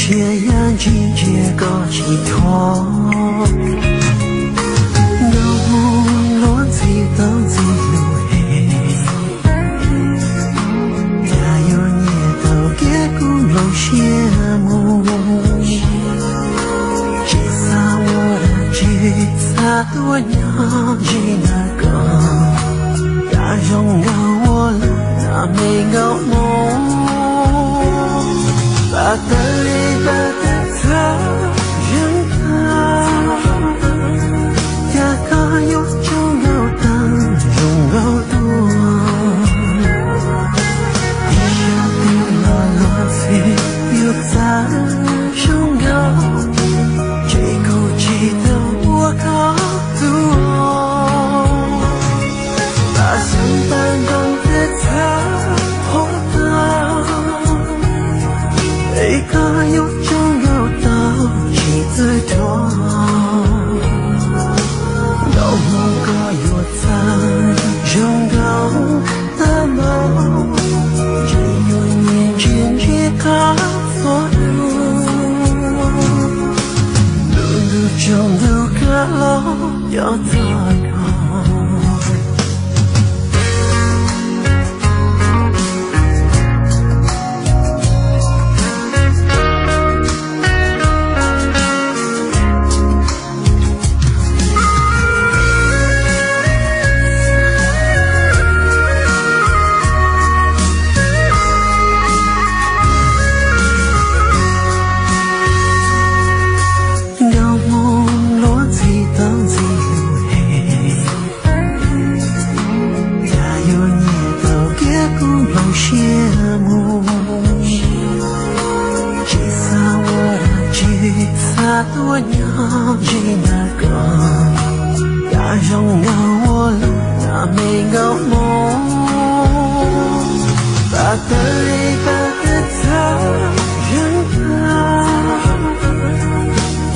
些眼睛也够寄托。有梦乱自等自路黑，家有年头给古老羡慕。吉萨我的吉萨多娘吉那个，呀拥有我了那没有梦。把的里把的他人他，呀个有就有当拥有多，一下的那乱子有在拥有，这口气的我告诉我，把心搬动的他活到。一个有就有到几最多，有梦个有在拥有的梦，只有年轻一个所有，路中路个路要怎样？羡慕，吉萨我的吉萨多娘吉那个，呀拥有我了那没有梦，把的里把的他人他，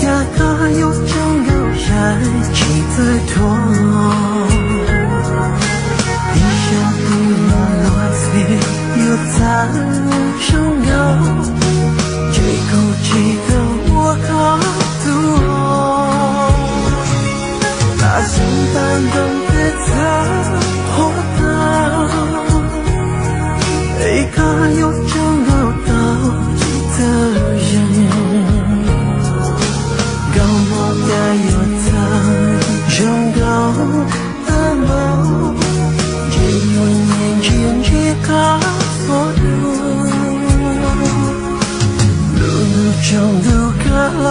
呀个有就有在几最多。有在拥有，这口气的我告诉我，把心搬动的他活到，一个有就有到的人，高莫该有在拥有的梦，只有年轻一个。路中个路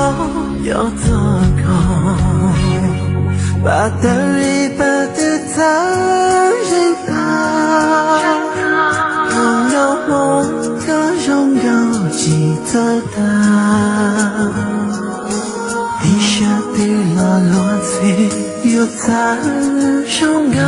要怎样？把的里把的他人他，拥有梦个拥有记得他，一下的那乱子又在拥有。